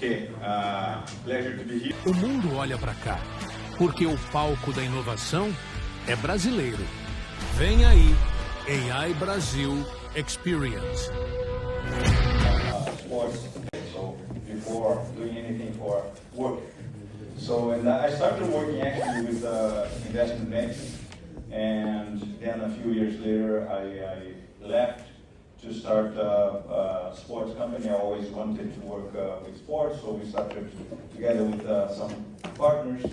Okay, pleasure to be here. O mundo olha para cá, porque o palco da inovação é brasileiro. Vem aí, AI Brasil Experience. Sports, so before doing anything for work. So and I started working actually with investment banking, and then a few years later I left to start a sports company. I always wanted to work with sports, so we started together with some partners,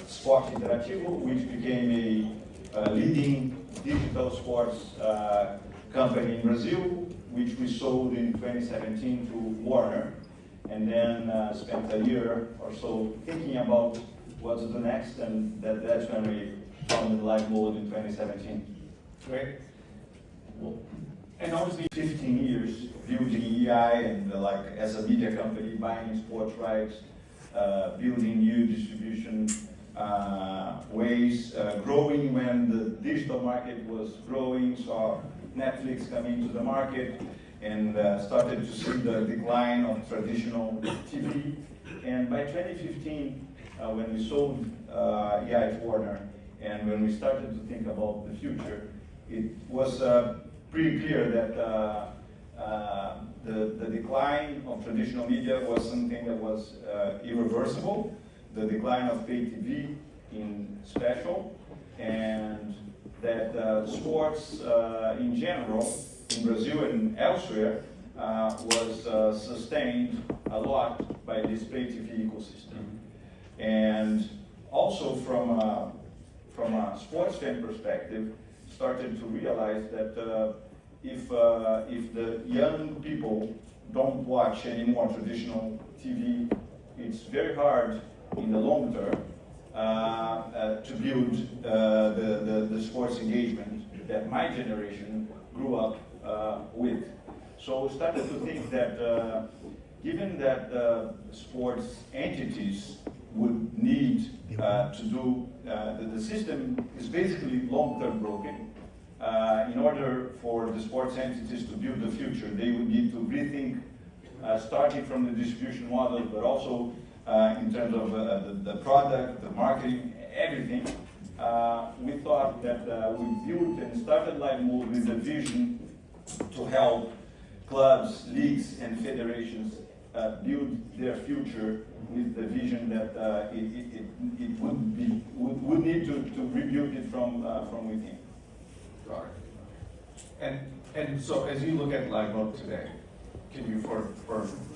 Sport Criativos, which became a leading digital sports company in Brazil, which we sold in 2017 to Warner, and then spent a year or so thinking about what to do next, and that's when we founded LiveMode in 2017. Great. And obviously 15 years building EI and as a media company, buying sports rights, building new distribution ways, growing when the digital market was growing, saw Netflix come into the market, and started to see the decline of traditional TV. And by 2015, when we sold EI to Warner, and when we started to think about the future, it was pretty clear that the decline of traditional media was something that was irreversible, the decline of pay TV in special, and that sports in general, in Brazil and elsewhere, was sustained a lot by this pay TV ecosystem. And also from a sports fan perspective, started to realize that if the young people don't watch any more traditional TV, it's very hard in the long term to build the sports engagement that my generation grew up with. So started to think that given that sports entities would need to do, the system is basically long-term broken. In order for the sports entities to build the future, they would need to rethink, starting from the distribution model, but also in terms of the product, the marketing, everything. We thought that we built and started LiveMode with a vision to help clubs, leagues, and federations build their future with the vision that it would need to rebuild it from within. Got it. And so as you look at LiveMode today, can you, for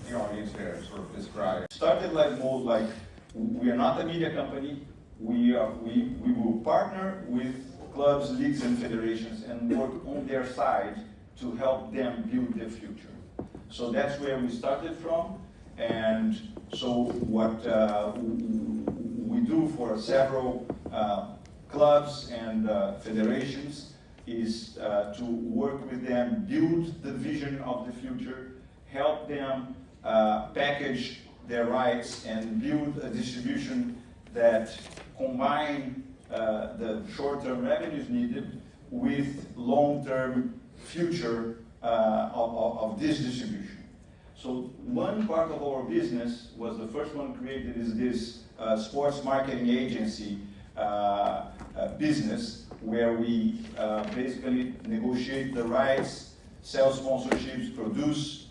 the audience here, sort of describe? Started LiveMode like we are not a media company. We will partner with clubs, leagues, and federations and work on their side to help them build their future. So that's where we started from. And so what we do for several clubs and federations is to work with them, build the vision of the future, help them package their rights and build a distribution that combine the short-term revenues needed with long-term future of this distribution. So one part of our business was the first one created is this sports marketing agency business, where we basically negotiate the rights, sell sponsorships, produce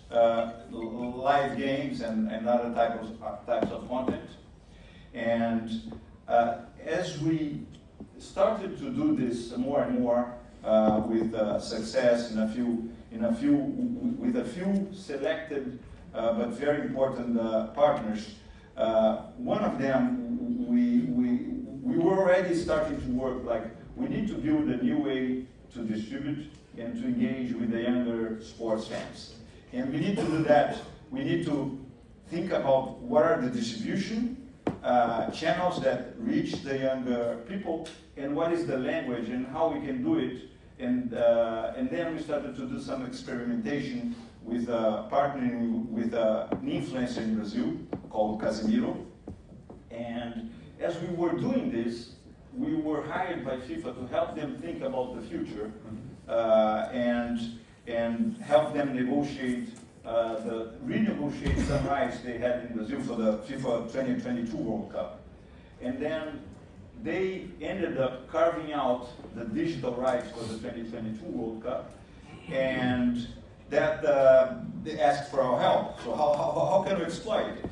live games and other types of content. And as we started to do this more and more with success with a few selected but very important partners, one of them we were already starting to work like we need to build a new way to distribute and to engage with the younger sports fans. And we need to do that. We need to think about what are the distribution channels that reach the younger people, and what is the language and how we can do it. And then we started to do some experimentation with partnering with an influencer in Brazil called Casemiro. And as we were doing this, we were hired by FIFA to help them think about the future and help them negotiate renegotiate some rights they had in Brazil for the FIFA 2022 World Cup. And then they ended up carving out the digital rights for the 2022 World Cup, and that they asked for our help. So how can we exploit it?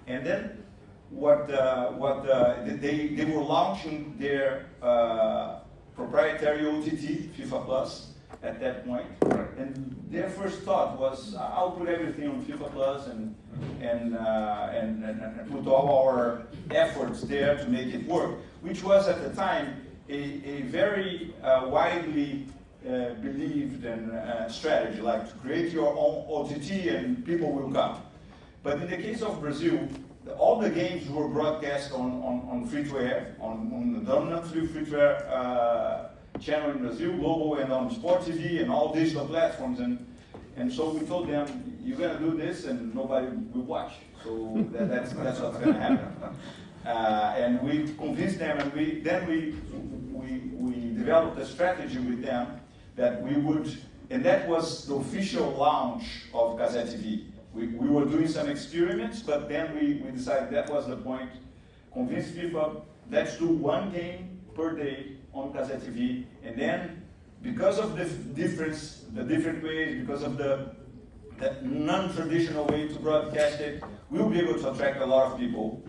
And then they were launching their proprietary OTT, FIFA Plus, at that point. And their first thought was, I'll put everything on FIFA Plus and put all our efforts there to make it work, which was at the time a very widely believed and strategy, like to create your own OTT and people will come. But in the case of Brazil, all the games were broadcast on free-to-air, on the dominant free-to-air channel in Brazil, global, and on Sport TV and all digital platforms. And so we told them, you're going to do this and nobody will watch. So that's what's going to happen. And we convinced them, and we developed a strategy with them that we would, and that was the official launch of Casé TV. We were doing some experiments, but then we decided that was the point. Convince FIFA, let's do one game per day on Casé TV, and then because of the different ways, because of the non-traditional way to broadcast it, we'll be able to attract a lot of people.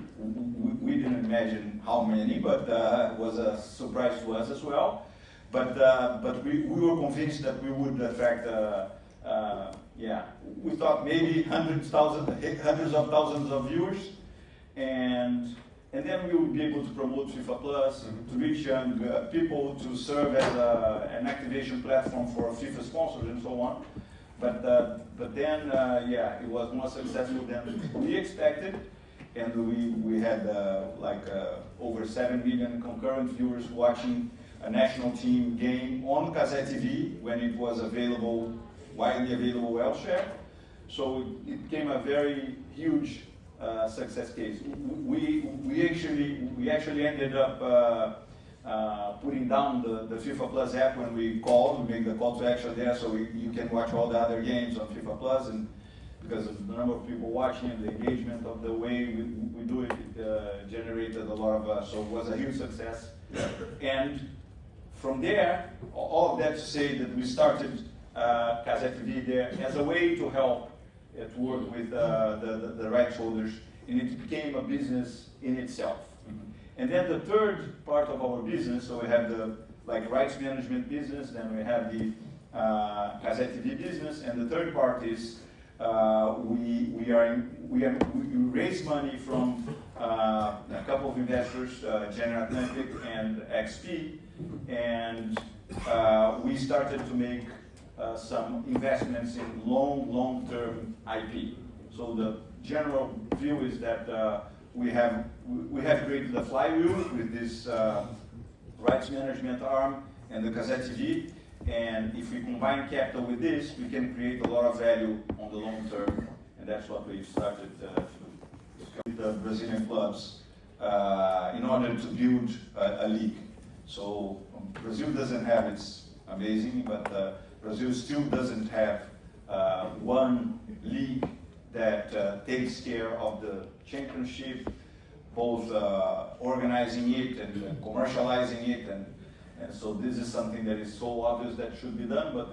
We didn't imagine how many, but it was a surprise to us as well. But we were convinced that we would attract. We thought maybe hundreds of thousands of viewers, and then we would be able to promote FIFA Plus, to reach young people, to serve as an activation platform for FIFA sponsors and so on. But then, it was more successful than we expected, and we had over 7 million concurrent viewers watching a national team game on Casé TV when it was available, widely available elsewhere. So it became a very huge success case. We actually ended up putting down the FIFA Plus app when we called. We made the call to action there, so you can watch all the other games on FIFA Plus, and because of the number of people watching and the engagement of the way we do it, it generated a lot of, so it was a huge success. And from there, all of that to say that we started Casé TV there as a way to help to work with the rights holders, and it became a business in itself. And then the third part of our business, so we have the rights management business, then we have the Casé TV business, and the third part is we raise money from a couple of investors, General Atlantic and XP, and we started to make some investments in long-term IP. So the general view is that we have created a flywheel with this rights management arm and the Casé TV, and if we combine capital with this, we can create a lot of value on the long term, and that's what we've started to do with the Brazilian clubs in order to build a league. So Brazil doesn't have, it's amazing, but Brazil still doesn't have one league that takes care of the championship, both organizing it and commercializing it, and so this is something that is so obvious that should be done, but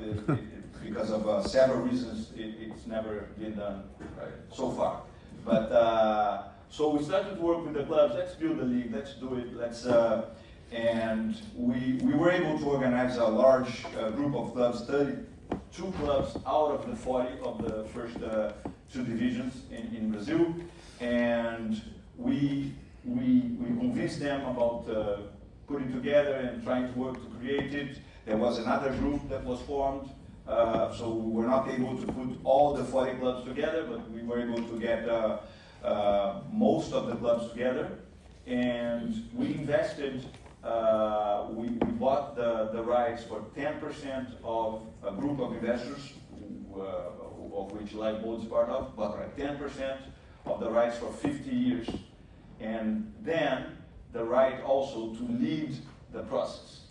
because of several reasons, it's never been done so far. But so we started to work with the clubs. Let's build a league. Let's do it. And we were able to organize a large group of clubs, 32 clubs out of the 40 of the first two divisions in Brazil, and we convinced them about putting together and trying to work to create it. There was another group that was formed, so we were not able to put all the 40 clubs together, but we were able to get most of the clubs together, and we invested. We bought the rights for 10% of a group of investors, of which LiveMode is part of, but 10% of the rights for 50 years. And then the right also to lead the process.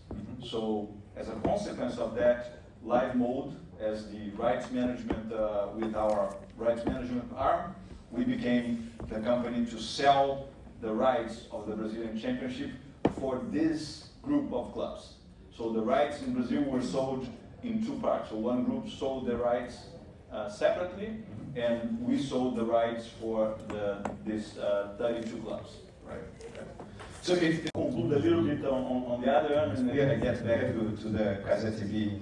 So as a consequence of that, LiveMode, as the rights management, with our rights management arm, we became the company to sell the rights of the Brazilian Championship for this group of clubs. So the rights in Brazil were sold in two parts. So one group sold the rights separately, and we sold the rights for these 32 clubs. Right. So if to conclude a little bit on the other end, and then I get back to the Casa TV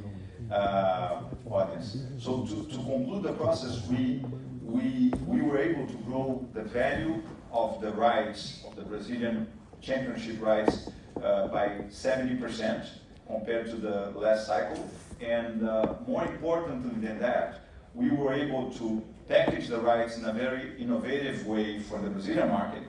audience. So to conclude the process, we were able to grow the value of the rights, of the Brazilian Championship rights, by 70% compared to the last cycle. And more importantly than that, we were able to package the rights in a very innovative way for the Brazilian market.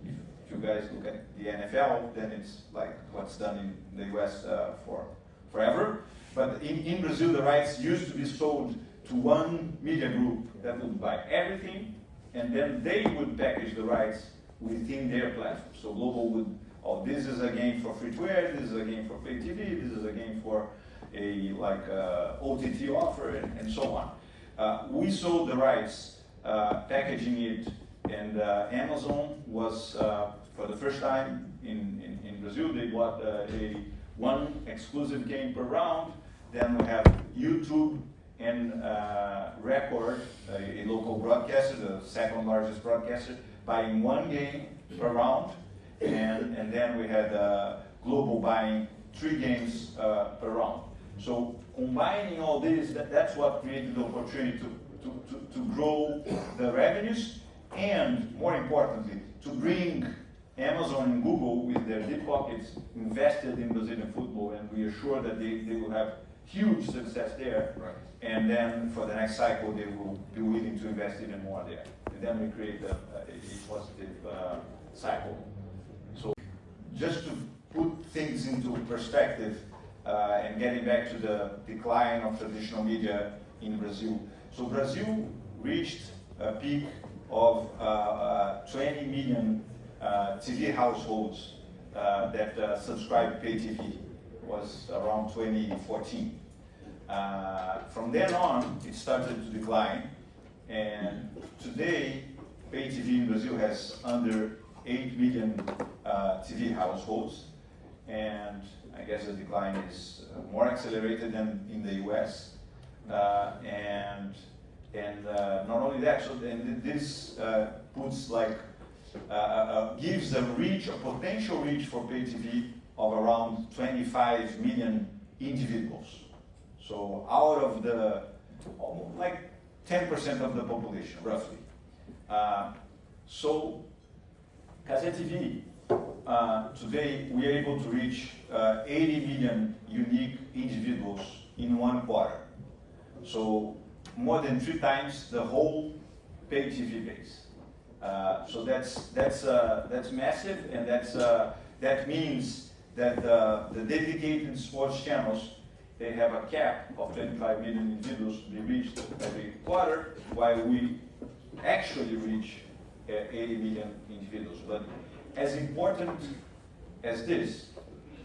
If you guys look at the NFL, then it's like what's done in the US for forever. But in Brazil, the rights used to be sold to one media group that would buy everything, and then they would package the rights within their platform. So Global would, oh, this is a game for free-to-air, this is a game for pay TV, this is a game for a OTT offer, and so on. We sold the rights, packaging it, and Amazon was, for the first time in Brazil, they bought one exclusive game per round. Then we have YouTube and Record, a local broadcaster, the second largest broadcaster, buying one game per round. And then we had Global buying 3 games per round. So combining all this, that's what created the opportunity to grow the revenues, and more importantly, to bring Amazon and Google with their deep pockets invested in Brazilian football, and we are sure that they will have huge success there. Right. And then for the next cycle, they will be willing to invest even more there. And then we create a positive cycle. So just to put things into perspective, and getting back to the decline of traditional media in Brazil. So Brazil reached a peak of 20 million TV households that subscribed pay TV. It was around 2014. From then on, it started to decline, and today, pay TV in Brazil has under 8 million TV households, and I guess the decline is more accelerated than in the US. And not only that, so then this puts like, gives a reach, a potential reach for pay TV of around 25 million individuals. So out of the, like 10% of the population, roughly. So Casa TV, today we are able to reach 80 million unique individuals in 1 quarter. So more than 3 times the whole pay TV base. So that's massive, and that means that the dedicated sports channels, they have a cap of 25 million individuals to be reached every quarter, while we actually reach 80 million individuals. But as important as this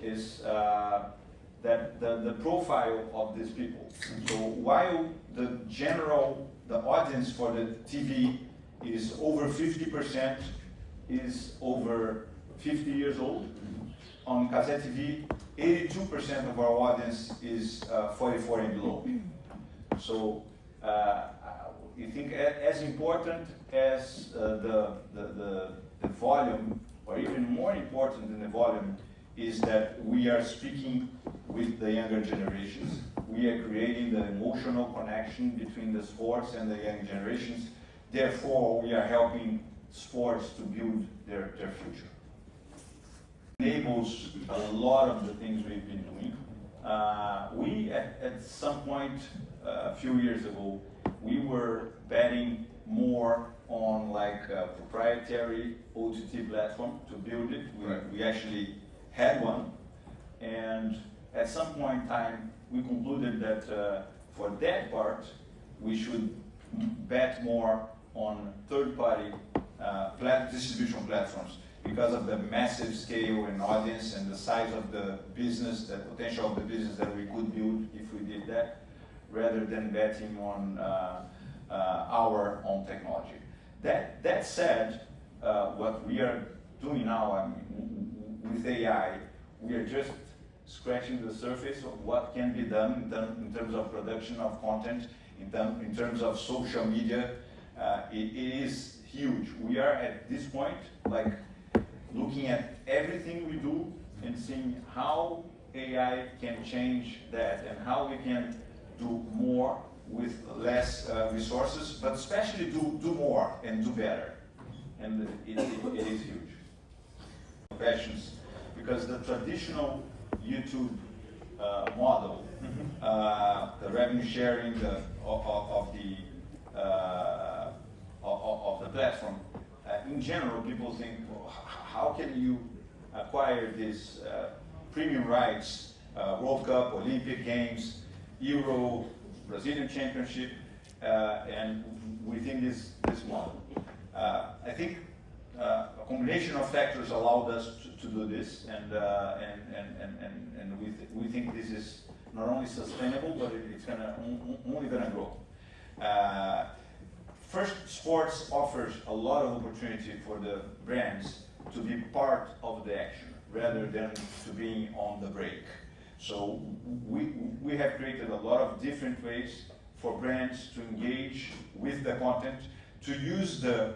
is that the profile of these people. So while the audience for the TV is over 50% is over 50 years old, on Casa TV, 82% of our audience is 44 and below. So I think as important as the volume, or even more important than the volume, is that we are speaking with the younger generations. We are creating the emotional connection between the sports and the young generations. Therefore, we are helping sports to build their future. Enables a lot of the things we've been doing. We, at some point a few years ago, we were betting more on like a proprietary OTT platform to build it. We actually had one, and at some point in time, we concluded that for that part, we should bet more on third-party distribution platforms, because of the massive scale and audience and the size of the business, the potential of the business that we could build if we did that. rather than betting on our own technology. That said, what we are doing now with AI, we are just scratching the surface of what can be done in terms of production of content, in terms of social media. It is huge. We are at this point like looking at everything we do and seeing how AI can change that and how we can do more with less resources, but especially do more and do better. And it is huge. Questions, because the traditional YouTube model, the revenue sharing of the platform, in general, people think, well, how can you acquire these premium rights, World Cup, Olympic Games, Euro, Brazilian Championship, and within this model. I think a combination of factors allowed us to do this, and we think this is not only sustainable, but it's only gonna grow. First, sports offers a lot of opportunity for the brands to be part of the action rather than to being on the break. So we have created a lot of different ways for brands to engage with the content, to use the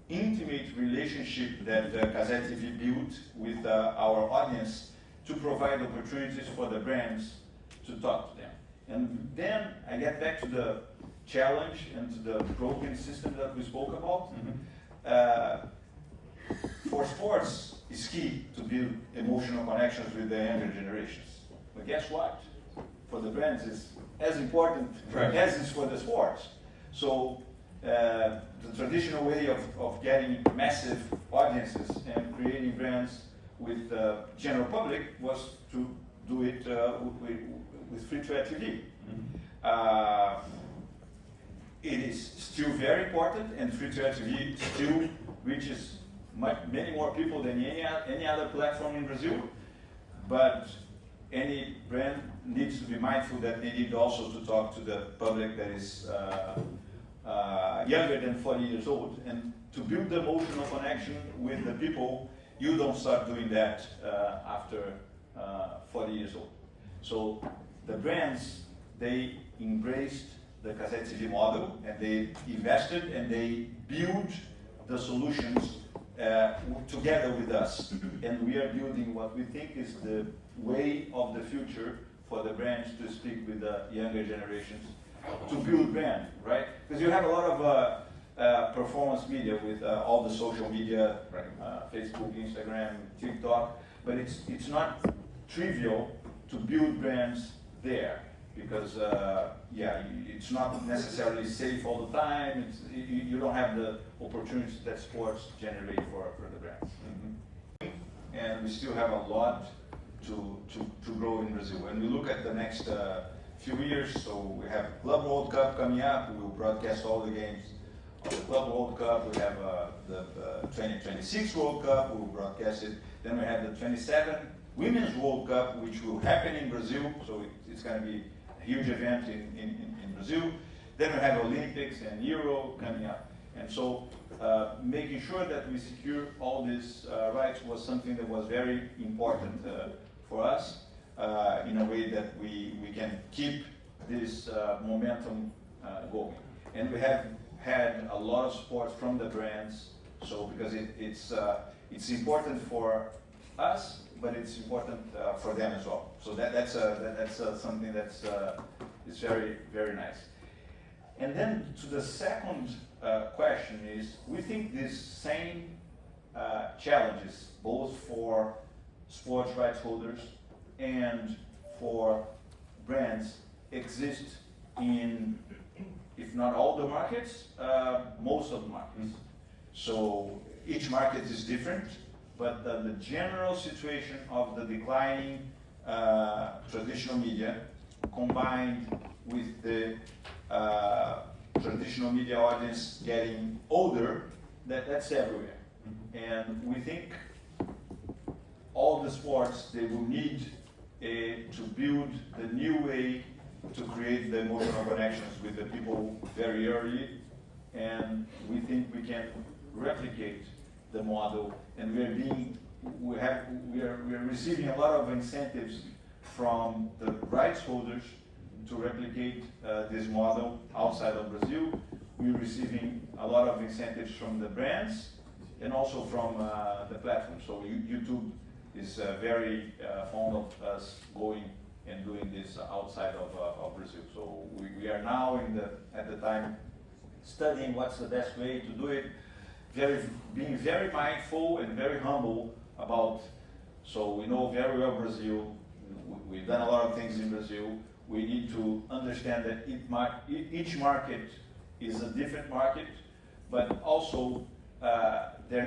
intimate relationship that Gazette TV built with our audience to provide opportunities for the brands to talk to them. And then I get back to the challenge and to the broken system that we spoke about. For sports, it's key to build emotional connections with the younger generations. But guess what? For the brands, it's as important as it's for the sports. So the traditional way of getting massive audiences and creating brands with the general public was to do it with free-to-air TV. It is still very important, and free-to-air TV still reaches many more people than any other platform in Brazil. But any brand needs to be mindful that they need also to talk to the public that is younger than 40 years old. And to build the emotional connection with the people, you don't start doing that after 40 years old. So the brands, they embraced the Gazette TV model, and they invested and they built the solutions together with us. And we are building what we think is the way of the future for the brands to speak with the younger generations, to build brand, right? Because you have a lot of performance media with all the social media, Facebook, Instagram, TikTok, but it's not trivial to build brands there, because it's not necessarily safe all the time. You don't have the opportunities that sports generate for the brands. And we still have a lot to grow in Brazil. And we look at the next few years, so we have Club World Cup coming up. We will broadcast all the games of the Club World Cup. We have the 2026 World Cup. We will broadcast it. Then we have the 27 Women's World Cup, which will happen in Brazil. So it's going to be a huge event in Brazil. Then we have Olympics and Euro coming up. And so making sure that we secure all these rights was something that was very important for us, in a way that we can keep this momentum going. And we have had a lot of support from the brands, so because it's important for us, but it's important for them as well. So that's something that's is very, very nice. And then to the second question is, we think these same challenges, both for sports rights holders and for brands, exist in, if not all the markets, most of the markets. So each market is different, but the general situation of the declining traditional media combined with the traditional media audience getting older, that's everywhere. And we think all the sports, they will need to build the new way to create the emotional connections with the people very early, and we think we can replicate the model, and we are receiving a lot of incentives from the rights holders to replicate this model outside of Brazil. We're receiving a lot of incentives from the brands and also from the platform. So YouTube is very fond of us going and doing this outside of Brazil. So we are now at the time studying what's the best way to do it, being very mindful and very humble about, so we know very well Brazil, we've done a lot of things in Brazil. We need to understand that each market is a different market, but also there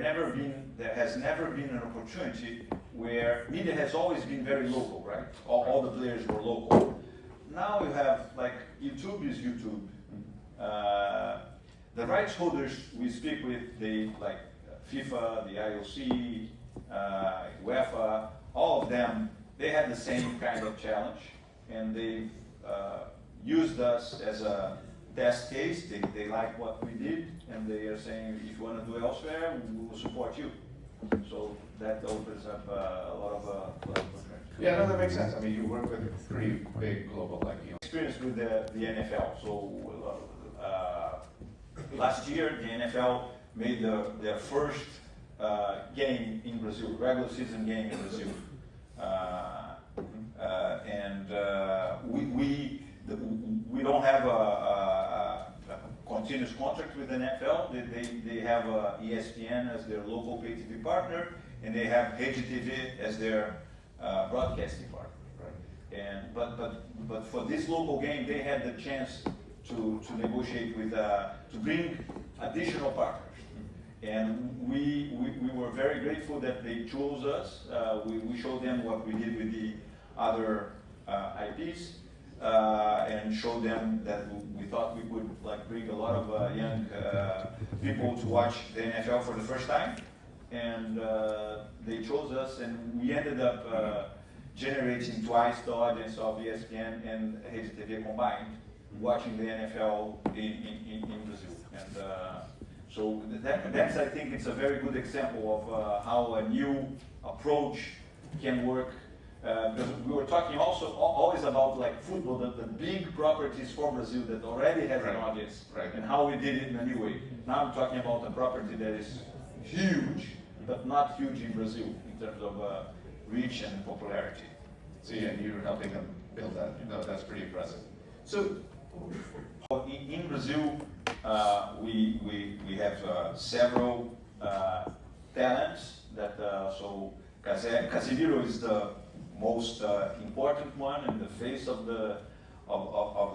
has never been an opportunity where media has always been very local, right? All the players were local. Now you have, like, YouTube is YouTube. The rights holders we speak with, they like FIFA, the IOC, UEFA, all of them, they had the same kind of challenge, and they used us as a test case. They like what we did, and they are saying, if you want to do elsewhere, we will support you. So that opens up a lot of opportunities. Yeah, no, that makes sense. I mean, you work with a pretty big global, like, you know. Experience with the NFL. So last year, the NFL made their first game in Brazil, regular season game in Brazil. We don't have a continuous contract with the NFL. They have ESPN as their local pay TV partner, and they have Rede TV as their broadcasting partner. Right? And but for this local game, they had the chance to negotiate with to bring additional partners. And we were very grateful that they chose us. We showed them what we did with the other IPs, and showed them that we thought we could, like, bring a lot of young people to watch the NFL for the first time. And they chose us, and we ended up generating twice the audience of ESPN and Rede TV combined, watching the NFL in Brazil. And so that's, I think it's a very good example of how a new approach can work. Because we were talking also always about, like, football, the big properties for Brazil that already has an audience, right, and how we did it in a new way. Now I'm talking about a property that is huge, but not huge in Brazil in terms of reach and popularity. So yeah, you're helping them build that. You know, that's pretty impressive. So in Brazil, we have several talents that so Casemiro is the most important one and the face of the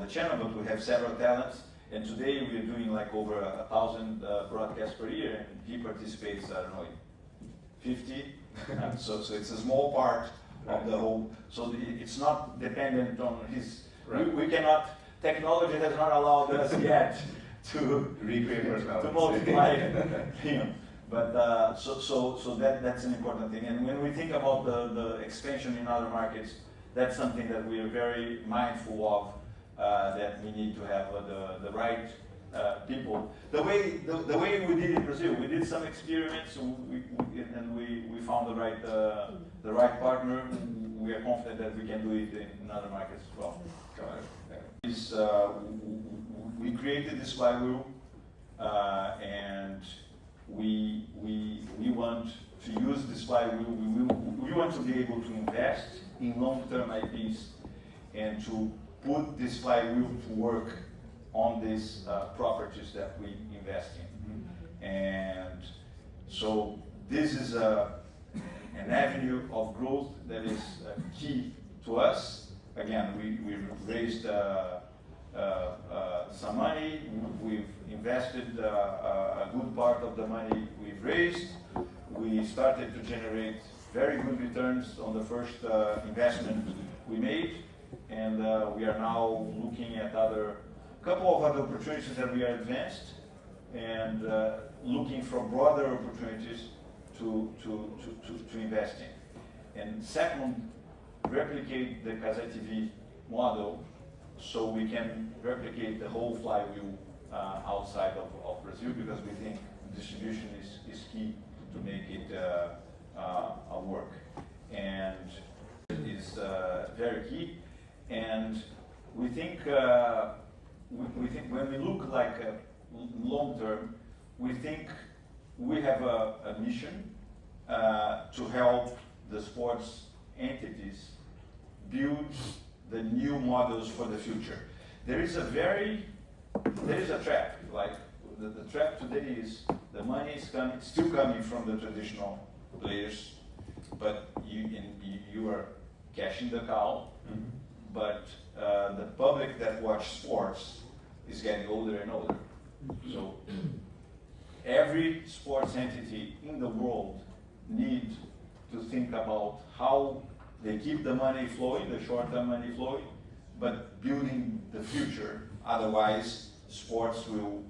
channel, but we have several talents, and today we are doing like over 1,000 broadcasts per year, and he participates, I don't know, 50. So it's a small part of the whole. So it's not dependent on his. Right. We cannot. Technology has not allowed us yet to recreate personality, to multiply him. But so that's an important thing. And when we think about the expansion in other markets, that's something that we are very mindful of. That we need to have the right people. The way we did in Brazil, we did some experiments, and we found the right partner. We are confident that we can do it in other markets as well. We created this flywheel, and we want to use this flywheel. We want to be able to invest in long-term IPs and to put this flywheel to work on these properties that we invest in. And so this is an avenue of growth that is key to us. Again, we've raised some money. We've invested a good part of the money we've raised. We started to generate very good returns on the first investment we made, and we are now looking at couple of other opportunities that we are advanced, and looking for broader opportunities to invest in. And second, replicate the Casa TV model so we can replicate the whole flywheel outside of Brazil, because we think distribution is key to make it work, and it is very key. And we think when we look like long term, we think we have a mission to help the sports entities build the new models for the future. There is a trap, like the trap today is the money is still coming from the traditional players, but you are cashing the cow, but the public that watch sports is getting older and older. So every sports entity in the world needs to think about how they keep the money flowing, the short-term money flowing, but building the future. Otherwise, sports will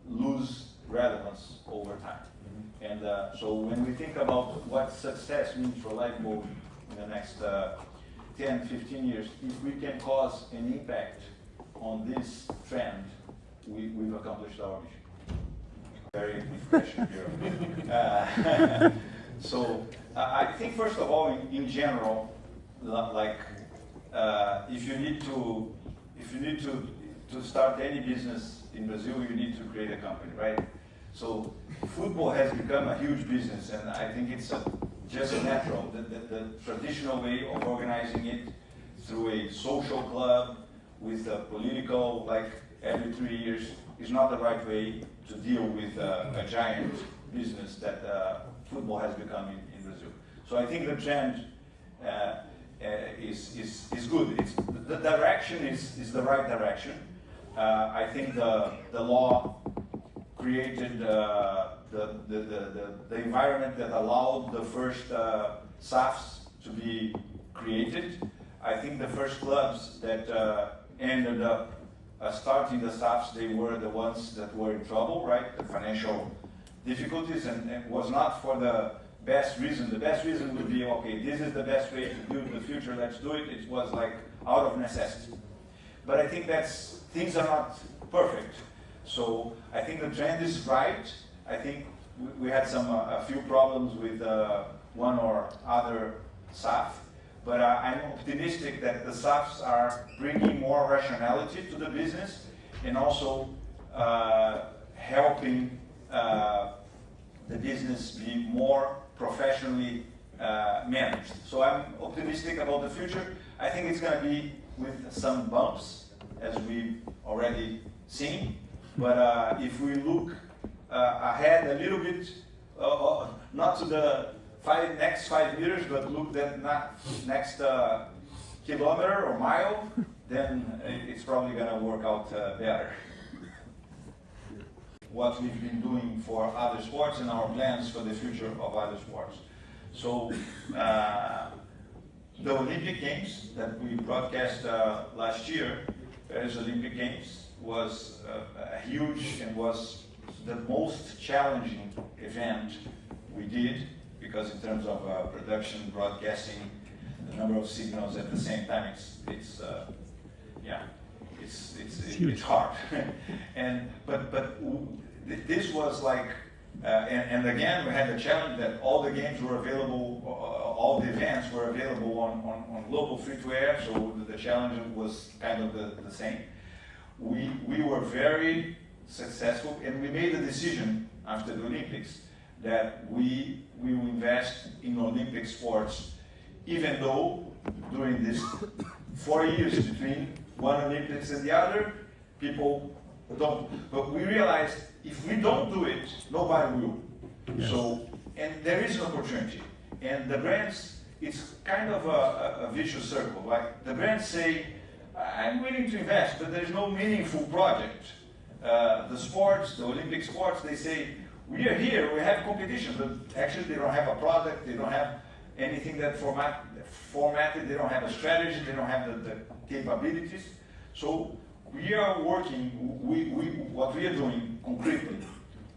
lose relevance over time. And so when we think about what success means for LiveMode in the next 10, 15 years, if we can cause an impact on this trend, we've accomplished our mission. Very impression here. So I think first of all, in general, like if you need to start any business in Brazil, you need to create a company, right? So football has become a huge business, and I think it's just natural. The traditional way of organizing it through a social club with a political, like every 3 years, is not the right way to deal with a giant business that football has become in Brazil. So I think the trend is good. The direction is the right direction. I think the law created the environment that allowed the first SAFs to be created. I think the first clubs that ended up starting the SAFs, they were the ones that were in trouble, right? The financial difficulties, and it was not for the best reason. The best reason would be, okay, this is the best way to build the future, let's do it. It was like out of necessity. But I think things are not perfect. So I think the trend is right. I think we had a few problems with one or other SAF, but I'm optimistic that the SAFs are bringing more rationality to the business and also helping the business be more professionally managed. So I'm optimistic about the future. I think it's going to be with some bumps, as we've already seen. But if we look ahead a little bit, not to the next 5 years, but look at next kilometer or mile, then it's probably going to work out better. What we've been doing for other sports and our plans for the future of other sports. So the Olympic Games that we broadcast last year, Paris Olympic Games, was huge and was the most challenging event we did, because in terms of production, broadcasting, the number of signals at the same time, it's hard. but this was like, and again we had the challenge that all the games were available, all the events were available on global free-to-air, so the challenge was kind of the same. We were very successful, and we made a decision after the Olympics that we will invest in Olympic sports, even though during this 4 years between one Olympics and the other, people don't. But we realized if we don't do it, nobody will. Yes. So, and there is an opportunity. And the brands, it's kind of a vicious circle. Like the brands say, I'm willing to invest, but there's no meaningful project. The sports, the Olympic sports, they say, we are here, we have competition, but actually they don't have a product, they don't have anything that formatted, they don't have a strategy, they don't have the capabilities. So we are working, what we are doing concretely,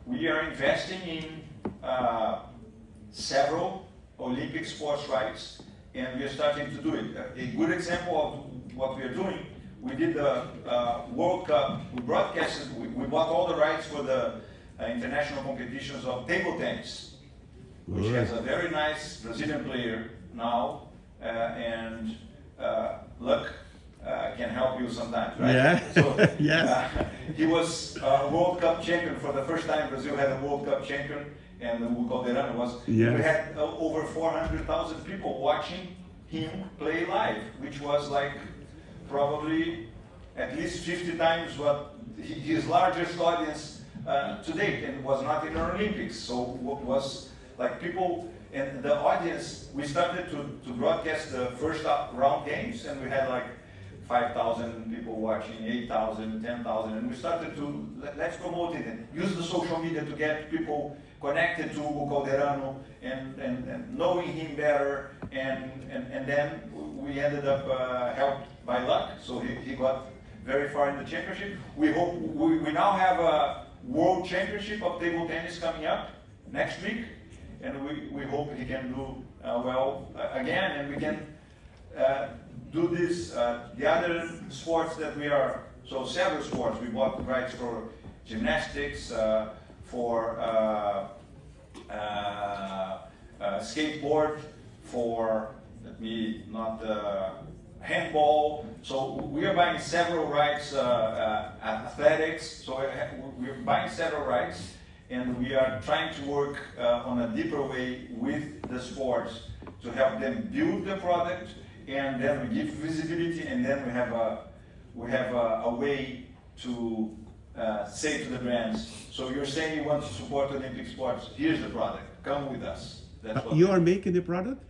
we are investing in several Olympic sports rights, and we are starting to do it. A good example of what we are doing, we did the World Cup. We broadcasted. We bought all the rights for the international competitions of table tennis, which has a very nice Brazilian player now, and luck can help you sometimes, right? Yeah. So, Yes. he was World Cup champion for the first time. Brazil had a World Cup champion, and Hugo Calderano was. Yes. We had over 400,000 people watching him play live, which was like probably at least 50 times what his largest audience to date, and was not in the Olympics. So what was like people and the audience, we started to broadcast the first round games, and we had like 5,000 people watching, 8,000, 10,000, and we started to, let's promote it and use the social media to get people connected to Hugo Calderano and knowing him better, and then we ended up helped by luck, so he got very far in the championship. We now have a world championship of table tennis coming up next week, and we hope he can do well again, and we can do this, the other sports that we are, so several sports, we bought the rights for gymnastics, for skateboard, for, handball, so we are buying several rights, athletics, so we're buying several rights, and we are trying to work on a deeper way with the sports to help them build the product, and then we give visibility, and then we have a way to say to the brands, so you're saying you want to support Olympic sports, here's the product, come with us. That's what You are making the product?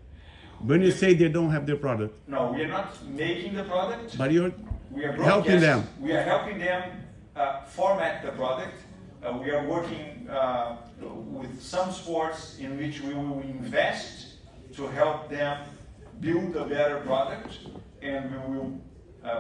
When you say they don't have the product? No, we are not making the product. But you're We are helping them. We are helping them format the product. We are working with some sports in which we will invest to help them build a better product, and we will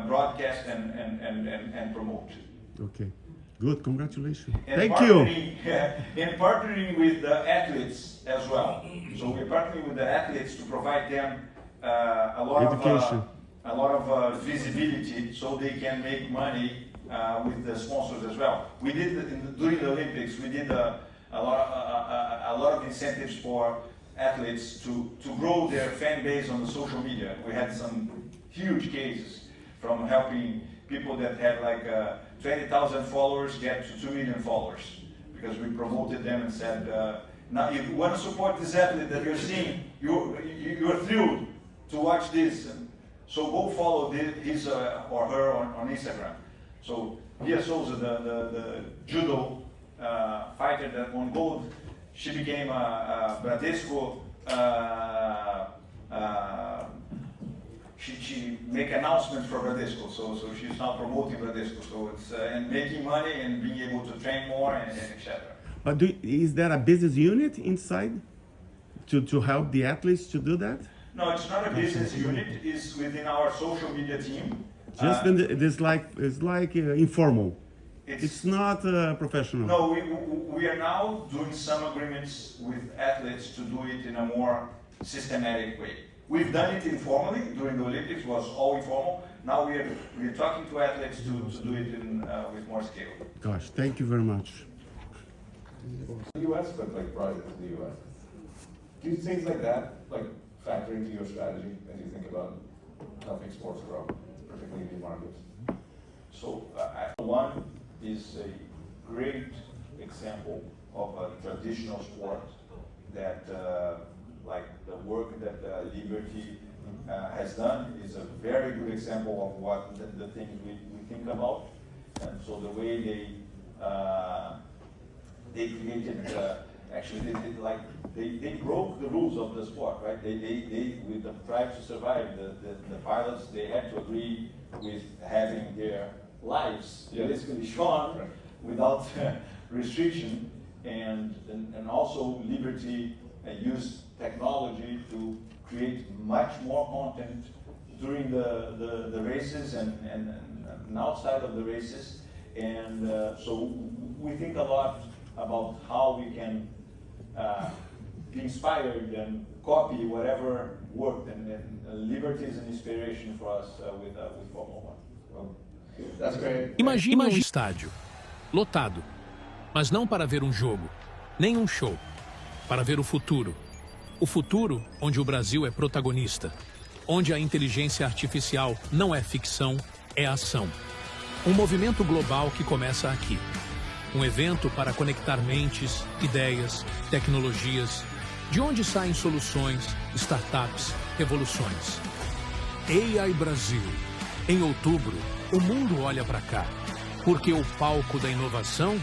broadcast and promote. Okay. Good, congratulations. And Thank you. And partnering with the athletes as well. So we're partnering with the athletes to provide them a lot Education. of visibility, so they can make money with the sponsors as well. We did during the Olympics. We did a lot of incentives for athletes to grow their fan base on the social media. We had some huge cases from helping people that had like 20,000 followers get to 2 million followers, because we promoted them and said, now if you want to support this athlete that you're seeing, you're thrilled to watch this, and so go follow his or her on Instagram. So Bia Souza, the judo fighter that won gold, she became a Bradesco, she make announcements for Bradesco, so she's now promoting Bradesco, so it's and making money and being able to train more and etc. But is there a business unit inside to help the athletes to do that? No, it's not a business unit, it's within our social media team. Just it's like informal. It's not professional. No, we are now doing some agreements with athletes to do it in a more systematic way. We've done it informally during the Olympics, was all informal. Now we're talking to athletes to do it with more scale. Gosh, thank you very much. The U.S., but like brought it to the U.S. Do things like that like factor into your strategy as you think about helping sports grow, particularly in new markets? So one is a great example of a traditional sport that, like the work that Liberty has done, is a very good example of what the things we think about. And so the way they created, actually they broke the rules of the sport, right? They with the Drive to Survive, the pilots, they had to agree with having their lives basically shown without restriction, and also Liberty used technology to create much more content during the races and outside of the races, and so we think a lot about how we can be inspired and copy whatever worked, and Liberty is an inspiration for us with Formula One. Well, That's great. Imagine um estádio lotado, mas não para ver um jogo, nem um show, para ver o futuro. O futuro onde o Brasil é protagonista, onde a inteligência artificial não é ficção, é ação. Um movimento global que começa aqui. Um evento para conectar mentes, ideias, tecnologias, de onde saem soluções, startups, revoluções. AI Brasil. Em outubro, o mundo olha para cá, porque o palco da inovação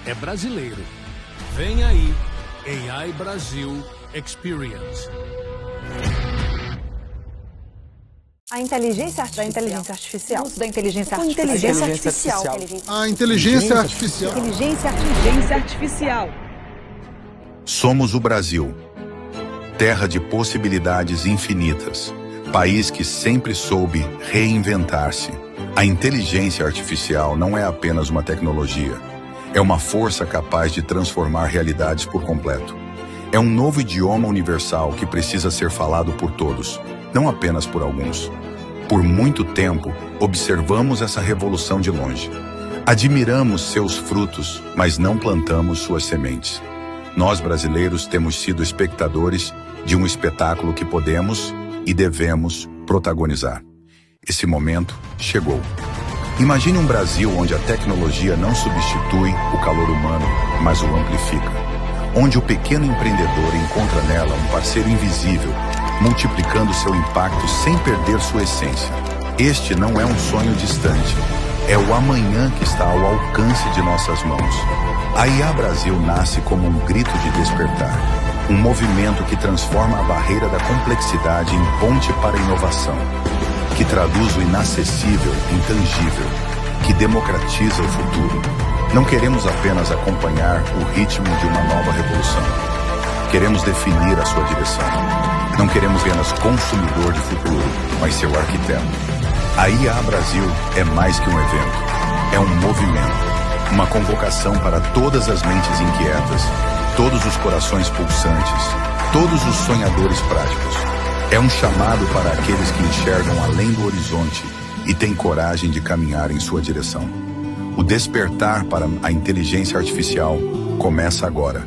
é brasileiro. Vem aí, AI Brasil Experience. A inteligência artificial. Uso da inteligência artificial. A inteligência artificial. Inteligência artificial. Somos o Brasil, terra de possibilidades infinitas, país que sempre soube reinventar-se. A inteligência artificial não é apenas uma tecnologia, é uma força capaz de transformar realidades por completo. É um novo idioma universal que precisa ser falado por todos, não apenas por alguns. Por muito tempo, observamos essa revolução de longe. Admiramos seus frutos, mas não plantamos suas sementes. Nós, brasileiros, temos sido espectadores de um espetáculo que podemos e devemos protagonizar. Esse momento chegou. Imagine um Brasil onde a tecnologia não substitui o calor humano, mas o amplifica. Onde o pequeno empreendedor encontra nela um parceiro invisível, multiplicando seu impacto sem perder sua essência. Este não é um sonho distante, é o amanhã que está ao alcance de nossas mãos. A IA Brasil nasce como um grito de despertar, um movimento que transforma a barreira da complexidade em ponte para a inovação, que traduz o inacessível em tangível, que democratiza o futuro. Não queremos apenas acompanhar o ritmo de uma nova revolução. Queremos definir a sua direção. Não queremos apenas consumidor de futuro, mas seu arquiteto. A IA Brasil é mais que um evento. É um movimento. Uma convocação para todas as mentes inquietas, todos os corações pulsantes, todos os sonhadores práticos. É um chamado para aqueles que enxergam além do horizonte e têm coragem de caminhar em sua direção. O despertar para a inteligência artificial começa agora.